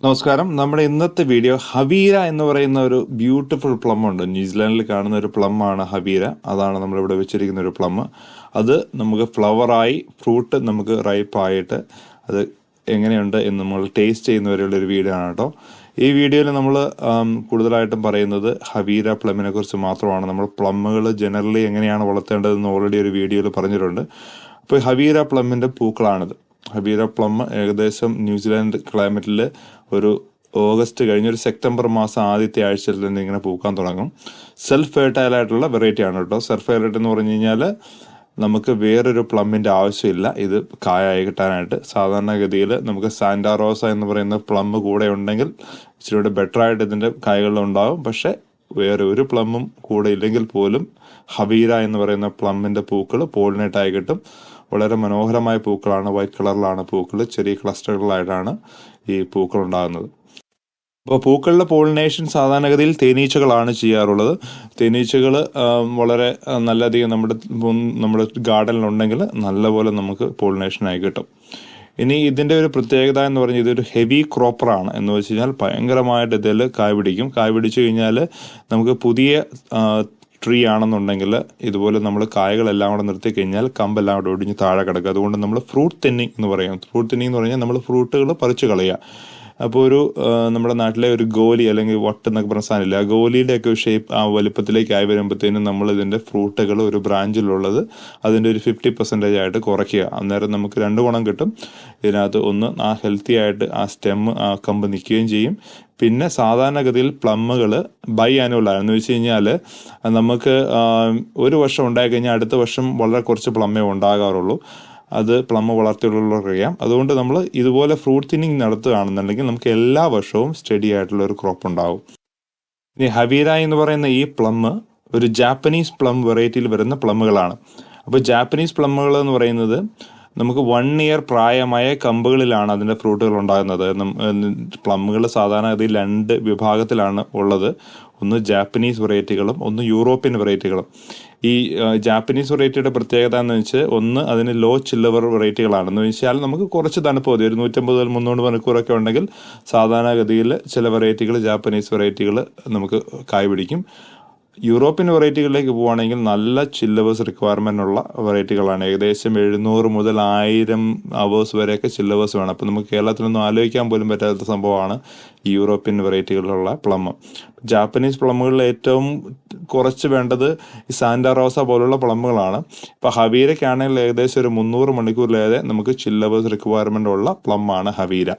നമസ്കാരം. നമ്മുടെ ഇന്നത്തെ വീഡിയോ ഹവീര എന്ന് പറയുന്ന ഒരു ബ്യൂട്ടിഫുൾ പ്ലം ഉണ്ട്. ന്യൂസിലാൻഡിൽ കാണുന്ന ഒരു പ്ലം ആണ് ഹവീര. അതാണ് നമ്മളിവിടെ വെച്ചിരിക്കുന്ന ഒരു പ്ലം. അത് നമുക്ക് ഫ്ലവറായി ഫ്രൂട്ട് നമുക്ക് റൈപ്പായിട്ട് അത് എങ്ങനെയുണ്ട് എന്ന് നമ്മൾ ടേസ്റ്റ് ചെയ്യുന്നവരെയുള്ള ഒരു വീഡിയോ ആണ് കേട്ടോ. ഈ വീഡിയോയിൽ നമ്മൾ കൂടുതലായിട്ടും പറയുന്നത് ഹവീര പ്ലമ്മിനെ കുറിച്ച് മാത്രമാണ്. നമ്മൾ പ്ലമ്മുകൾ ജനറലി എങ്ങനെയാണ് വളർത്തേണ്ടതെന്ന് ഓൾറെഡി ഒരു വീഡിയോയിൽ പറഞ്ഞിട്ടുണ്ട്. അപ്പോൾ ഹവീര പ്ലമ്മിൻ്റെ പൂക്കളാണിത്. ഹവീര പ്ലം ഏകദേശം ന്യൂസിലാൻഡ് ക്ലൈമറ്റിൽ ഒരു ഓഗസ്റ്റ് കഴിഞ്ഞൊരു സെപ്റ്റംബർ മാസം ആദ്യത്തെ ആഴ്ചയിൽ തന്നെ ഇങ്ങനെ പൂക്കാൻ തുടങ്ങും. സെൽഫ് ഫെർട്ടൈൽ ആയിട്ടുള്ള വെറൈറ്റി ആണ് കേട്ടോ. സെൽഫ് ഫെർട്ടൈൽ എന്ന് പറഞ്ഞു കഴിഞ്ഞാൽ നമുക്ക് വേറൊരു പ്ലമ്മിൻ്റെ ആവശ്യമില്ല ഇത് കായായി കിട്ടാനായിട്ട്. സാധാരണഗതിയിൽ നമുക്ക് സാന്റാ റോസ എന്ന് പറയുന്ന പ്ലം കൂടെ ഉണ്ടെങ്കിൽ ഇച്ചിരി ബെറ്ററായിട്ട് ഇതിൻ്റെ കായകളുണ്ടാകും. പക്ഷേ വേറെ ഒരു പ്ലമ്മും കൂടെ ഇല്ലെങ്കിൽ പോലും ഹവീര എന്ന് പറയുന്ന പ്ലമ്മിൻ്റെ പൂക്കൾ പോളിനേറ്റായി കിട്ടും. വളരെ മനോഹരമായ പൂക്കളാണ്. വൈറ്റ് കളറിലാണ് പൂക്കൾ. ചെറിയ ക്ലസ്റ്ററുകളായിട്ടാണ് ഈ പൂക്കൾ ഉണ്ടാകുന്നത്. അപ്പോൾ പൂക്കളുടെ പോളിനേഷൻ സാധാരണഗതിയിൽ തേനീച്ചകളാണ് ചെയ്യാറുള്ളത്. തേനീച്ചകൾ വളരെ നല്ലധികം നമ്മുടെ ഗാർഡനിലുണ്ടെങ്കിൽ നല്ലപോലെ നമുക്ക് പോളിനേഷനായി കിട്ടും. ഇനി ഇതിൻ്റെ ഒരു പ്രത്യേകത എന്ന് പറഞ്ഞാൽ ഇതൊരു ഹെവി ക്രോപ്പറാണ്. എന്ന് വെച്ച് കഴിഞ്ഞാൽ ഭയങ്കരമായിട്ട് ഇതിൽ കായ് പിടിക്കും. കായ് പിടിച്ചു കഴിഞ്ഞാൽ നമുക്ക് പുതിയ ട്രീ ആണെന്നുണ്ടെങ്കിൽ ഇതുപോലെ നമ്മൾ കായകളെല്ലാം കൂടെ നിർത്തി കഴിഞ്ഞാൽ കമ്പെല്ലാം കൂടെ ഒടിഞ്ഞ് താഴെ കിടക്കുക. അതുകൊണ്ട് നമ്മൾ ഫ്രൂട്ട് തെന്നിങ് എന്ന് പറയും. ഫ്രൂട്ട് തെന്നിങ് എന്ന് പറഞ്ഞാൽ നമ്മൾ ഫ്രൂട്ടുകൾ പറിച്ചു കളയുക. അപ്പോൾ നമ്മുടെ നാട്ടിലെ ഒരു ഗോലി അല്ലെങ്കിൽ വട്ട് എന്നൊക്കെ പറഞ്ഞ സാധനമില്ല, ആ ഗോലിയുടെയൊക്കെ ഷേപ്പ് ആ വലുപ്പത്തിലേക്കായി വരുമ്പോഴത്തേനും നമ്മൾ ഇതിൻ്റെ ഫ്രൂട്ടുകൾ ഒരു ബ്രാഞ്ചിലുള്ളത് അതിൻ്റെ ഒരു 50% ആയിട്ട് കുറയ്ക്കുക. അന്നേരം നമുക്ക് രണ്ട് ഗുണം കിട്ടും. ഇതിനകത്ത് ഒന്ന് ആ ഹെൽത്തി ആയിട്ട് ആ ആ കമ്പ് നിൽക്കുകയും ചെയ്യും. പിന്നെ സാധാരണഗതിയിൽ പ്ലമ്മുകൾ ബൈ ആനുവലാണ്. എന്ന് വെച്ച് കഴിഞ്ഞാൽ നമുക്ക് ഒരു വർഷം ഉണ്ടായിക്കഴിഞ്ഞാൽ അടുത്ത വർഷം വളരെ കുറച്ച് പ്ലമ്മേ ഉണ്ടാകാറുള്ളൂ. അത് പ്ലമ്മ് വളർത്തിയുള്ളവർക്കറിയാം. അതുകൊണ്ട് നമ്മൾ ഇതുപോലെ ഫ്രൂട്ട് തിന്നിങ് നടത്തുകയാണെന്നുണ്ടെങ്കിൽ നമുക്ക് എല്ലാ വർഷവും സ്റ്റഡി ആയിട്ടുള്ള ഒരു ക്രോപ്പ് ഉണ്ടാവും. ഇനി ഹവീര എന്ന് പറയുന്ന ഈ പ്ലമ്മ് ഒരു ജാപ്പനീസ് പ്ലം വെറൈറ്റിയിൽ വരുന്ന പ്ലമ്മുകളാണ്. അപ്പോൾ ജാപ്പനീസ് പ്ലമ്മുകൾ എന്ന് പറയുന്നത് നമുക്ക് 1 ഇയർ പ്രായമായ കമ്പുകളിലാണ് അതിൻ്റെ ഫ്രൂട്ടുകൾ ഉണ്ടാകുന്നത്. പ്ലമ്മുകൾ സാധാരണഗതിയിൽ 2 വിഭാഗത്തിലാണ് ഉള്ളത്. ഒന്ന് ജാപ്പനീസ് വെറൈറ്റികളും ഒന്ന് യൂറോപ്യൻ വെറൈറ്റികളും. ഈ ജാപ്പനീസ് വെറൈറ്റിയുടെ പ്രത്യേകത എന്ന് വെച്ചാൽ ഒന്ന് അതിന് ലോ ചില്ലവർ വെറൈറ്റികളാണെന്ന് വെച്ചാൽ നമുക്ക് കുറച്ച് തണുപ്പ് മതി. ഒരു 150 മുതൽ 300 മണിക്കൂറൊക്കെ ഉണ്ടെങ്കിൽ സാധാരണഗതിയിൽ ചില വെറൈറ്റികൾ ജാപ്പനീസ് വെറൈറ്റികൾ നമുക്ക് കായ് പിടിക്കും. യൂറോപ്യൻ വെറൈറ്റികളിലേക്ക് പോവുകയാണെങ്കിൽ നല്ല ചില്ലവേഴ്സ് റിക്വയർമെൻ്റ് ഉള്ള വെറൈറ്റികളാണ്. ഏകദേശം 700 മുതൽ 1000 അവേഴ്സ് വരെയൊക്കെ ചില്ലവേഴ്സ് വേണം. അപ്പോൾ നമുക്ക് കേരളത്തിലൊന്നും ആലോചിക്കാൻ പോലും പറ്റാത്ത സംഭവമാണ് ഈ യൂറോപ്യൻ വെറൈറ്റികളിലുള്ള പ്ലം. ജാപ്പനീസ് പ്ലമ്മുകളിൽ ഏറ്റവും കുറച്ച് വേണ്ടത് ഈ സാന്റാ റോസ പോലുള്ള പ്ലമ്മുകളാണ്. ഇപ്പോൾ ഹവീരയ്ക്കാണെങ്കിൽ ഏകദേശം ഒരു 300 മണിക്കൂറിലേറെ നമുക്ക് ചില്ലവേഴ്സ് റിക്വയർമെൻ്റ് ഉള്ള പ്ലമ്മാണ് ഹവീര.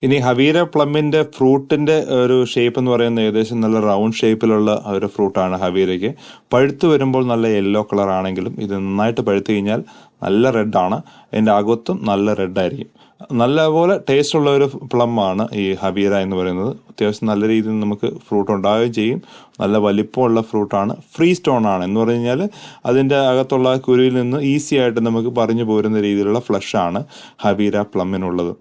ഇനി ഹവീര പ്ലമ്മിൻ്റെ ഫ്രൂട്ടിൻ്റെ ഒരു ഷേപ്പ് എന്ന് പറയുന്നത് ഏകദേശം നല്ല റൗണ്ട് ഷേപ്പിലുള്ള ഒരു ഫ്രൂട്ടാണ് ഹവീരയ്ക്ക്. പഴുത്ത് വരുമ്പോൾ നല്ല യെല്ലോ കളർ ആണെങ്കിലും ഇത് നന്നായിട്ട് പഴുത്ത് കഴിഞ്ഞാൽ നല്ല റെഡാണ്. അതിൻ്റെ അകത്തും നല്ല റെഡായിരിക്കും. നല്ലപോലെ ടേസ്റ്റുള്ള ഒരു പ്ലമ്മാണ് ഈ ഹവീര എന്ന് പറയുന്നത്. അത്യാവശ്യം നല്ല രീതിയിൽ നമുക്ക് ഫ്രൂട്ട് ഉണ്ടാവുകയും ചെയ്യും. നല്ല വലിപ്പമുള്ള ഫ്രൂട്ടാണ്. ഫ്രീ സ്റ്റോൺ ആണ്. എന്ന് പറഞ്ഞു കഴിഞ്ഞാൽ അതിൻ്റെ അകത്തുള്ള കുരുവിൽ നിന്ന് ഈസി ആയിട്ട് നമുക്ക് പറഞ്ഞു പോരുന്ന രീതിയിലുള്ള ഫ്ലഷാണ് ഹവീര പ്ലമ്മിനുള്ളത്.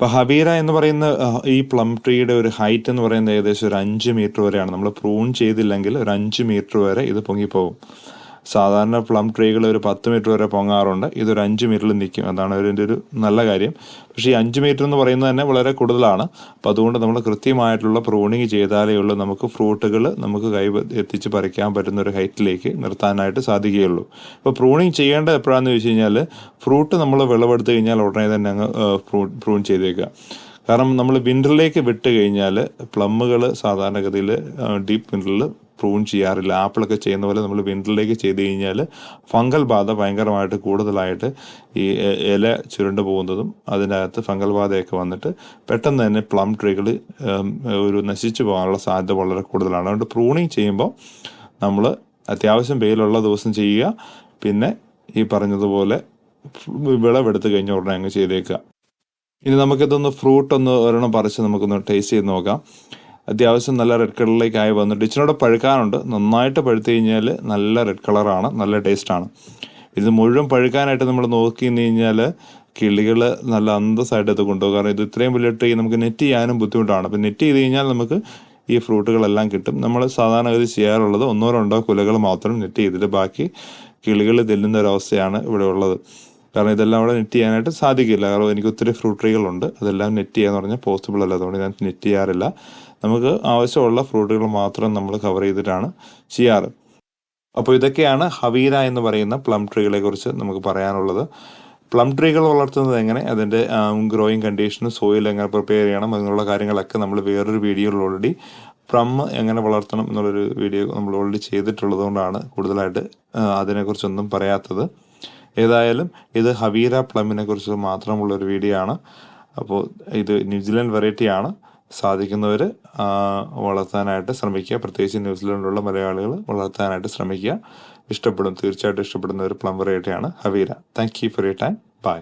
ഇപ്പോൾ ഹവീര എന്ന് പറയുന്ന ഈ പ്ലം ട്രീയുടെ ഒരു ഹൈറ്റ് എന്ന് പറയുന്നത് ഏകദേശം ഒരു 5 മീറ്റർ വരെയാണ്. നമ്മൾ പ്രൂൺ ചെയ്തില്ലെങ്കിൽ ഒരു 5 മീറ്റർ വരെ ഇത് പൊങ്ങിപ്പോകും. സാധാരണ പ്ലം ട്രീകൾ ഒരു 10 മീറ്റർ വരെ പൊങ്ങാറുണ്ട്. ഇതൊരു 5 മീറ്ററിൽ നിൽക്കും. അതാണ് ഇതിൻ്റെ ഒരു നല്ല കാര്യം. പക്ഷേ ഈ 5 മീറ്റർ എന്ന് പറയുന്നത് തന്നെ വളരെ കൂടുതലാണ്. അപ്പോൾ അതുകൊണ്ട് നമ്മൾ കൃത്യമായിട്ടുള്ള പ്രൂണിങ് ചെയ്താലേ ഉള്ളൂ നമുക്ക് ഫ്രൂട്ടുകൾ നമുക്ക് എത്തിച്ച് പറിക്കാൻ പറ്റുന്ന ഒരു ഹൈറ്റിലേക്ക് നിർത്താനായിട്ട് സാധിക്കുകയുള്ളൂ. അപ്പോൾ പ്രൂണിങ് ചെയ്യേണ്ടത് എപ്പോഴാണെന്ന് ചോദിച്ചു കഴിഞ്ഞാൽ ഫ്രൂട്ട് നമ്മൾ വിളവെടുത്ത് കഴിഞ്ഞാൽ ഉടനെ തന്നെ അങ്ങ് പ്രൂൺ ചെയ്തേക്കുക. കാരണം നമ്മൾ വിൻ്ററിലേക്ക് വിട്ട് കഴിഞ്ഞാൽ പ്ലമ്മുകൾ സാധാരണഗതിയിൽ ഡീപ്പ് വിൻ്ററിൽ പ്രൂൺ ചെയ്യാറില്ല. ആപ്പിളൊക്കെ ചെയ്യുന്ന പോലെ നമ്മൾ വിൻ്ററിലേക്ക് ചെയ്ത് കഴിഞ്ഞാൽ ഫംഗൽ ബാധ ഭയങ്കരമായിട്ട് കൂടുതലായിട്ട് ഈ ഇല ചുരുണ്ട് പോകുന്നതും അതിനകത്ത് ഫംഗൽ ബാധയൊക്കെ വന്നിട്ട് പെട്ടെന്ന് തന്നെ പ്ലം ട്രീകൾ ഒരു നശിച്ചു പോകാനുള്ള സാധ്യത വളരെ കൂടുതലാണ്. അതുകൊണ്ട് പ്രൂണിങ് ചെയ്യുമ്പോൾ നമ്മൾ അത്യാവശ്യം വെയിലുള്ള ദിവസം ചെയ്യുക. പിന്നെ ഈ പറഞ്ഞതുപോലെ വിളവെടുത്ത് കഴിഞ്ഞ ഉടനെ അങ്ങ് ചെയ്തേക്കുക. ഇനി നമുക്കിതൊന്ന് ഫ്രൂട്ടൊന്ന് ഒരെണ്ണം പറിച്ച് നമുക്കൊന്ന് ടേസ്റ്റ് ചെയ്ത് നോക്കാം. അത്യാവശ്യം നല്ല റെഡ് കളറിലേക്കായി വന്നിട്ട് ഇച്ചിനോടെ പഴുക്കാനുണ്ട്. നന്നായിട്ട് പഴുത്ത് കഴിഞ്ഞാൽ നല്ല റെഡ് കളറാണ്, നല്ല ടേസ്റ്റാണ്. ഇത് മുഴുവൻ പഴുക്കാനായിട്ട് നമ്മൾ നോക്കി നിന്ന് കഴിഞ്ഞാൽ കിളികൾ നല്ല അന്തസ്സായിട്ട് ഇത് കൊണ്ടുപോകും. കാരണം ഇത് ഇത്രയും വലിയ ട്രീ നമുക്ക് നെറ്റ് ചെയ്യാനും ബുദ്ധിമുട്ടാണ്. അപ്പോൾ നെറ്റ് ചെയ്ത് കഴിഞ്ഞാൽ നമുക്ക് ഈ ഫ്രൂട്ടുകളെല്ലാം കിട്ടും. നമ്മൾ സാധാരണഗതി ചെയ്യാറുള്ളത് 1-2 കുലകൾ മാത്രം നെറ്റ് ചെയ്തിട്ട് ബാക്കി കിളികൾ തെല്ലുന്ന ഒരവസ്ഥയാണ് ഇവിടെ ഉള്ളത്. കാരണം ഇതെല്ലാം അവിടെ നെറ്റ് ചെയ്യാനായിട്ട് സാധിക്കില്ല. കാരണം എനിക്ക് ഒത്തിരി ഫ്രൂട്ട് ട്രീകളുണ്ട്, അതെല്ലാം നെറ്റ് ചെയ്യാന്ന് പറഞ്ഞാൽ പോസിബിൾ അല്ല. അതുകൊണ്ട് ഞാൻ നെറ്റ് ചെയ്യാറില്ല. നമുക്ക് ആവശ്യമുള്ള ഫ്രൂട്ടുകൾ മാത്രം നമ്മൾ കവർ ചെയ്തിട്ടാണ് ചെയ്യാറ്. അപ്പോൾ ഇതൊക്കെയാണ് ഹവീര എന്ന് പറയുന്ന പ്ലം ട്രീകളെ കുറിച്ച് നമുക്ക് പറയാനുള്ളത്. പ്ലം ട്രീകൾ വളർത്തുന്നത് എങ്ങനെ, അതിൻ്റെ ഗ്രോയിങ് കണ്ടീഷനും സോയിൽ എങ്ങനെ പ്രിപ്പയർ ചെയ്യണം എന്നുള്ള കാര്യങ്ങളൊക്കെ നമ്മൾ വേറൊരു വീഡിയോയിൽ ഓൾറെഡി പ്ലം എങ്ങനെ വളർത്തണം എന്നുള്ളൊരു വീഡിയോ നമ്മൾ ഓൾറെഡി ചെയ്തിട്ടുള്ളത് കൊണ്ടാണ് കൂടുതലായിട്ട് അതിനെക്കുറിച്ചൊന്നും പറയാത്തത്. ഏതായാലും ഇത് ഹവീര പ്ലമ്മിനെ കുറിച്ച് മാത്രമുള്ളൊരു വീഡിയോ ആണ്. അപ്പോൾ ഇത് ന്യൂസിലാൻഡ് വെറൈറ്റിയാണ്. സാധിക്കുന്നവർ വളർത്താനായിട്ട് ശ്രമിക്കുക. പ്രത്യേകിച്ച് ന്യൂസിലാൻഡിലുള്ള മലയാളികൾ വളർത്താനായിട്ട് ശ്രമിക്കുക. തീർച്ചയായിട്ടും ഇഷ്ടപ്പെടുന്ന ഒരു പ്ലം വെറൈറ്റിയാണ് ഹവീര. Thank you for your time. By.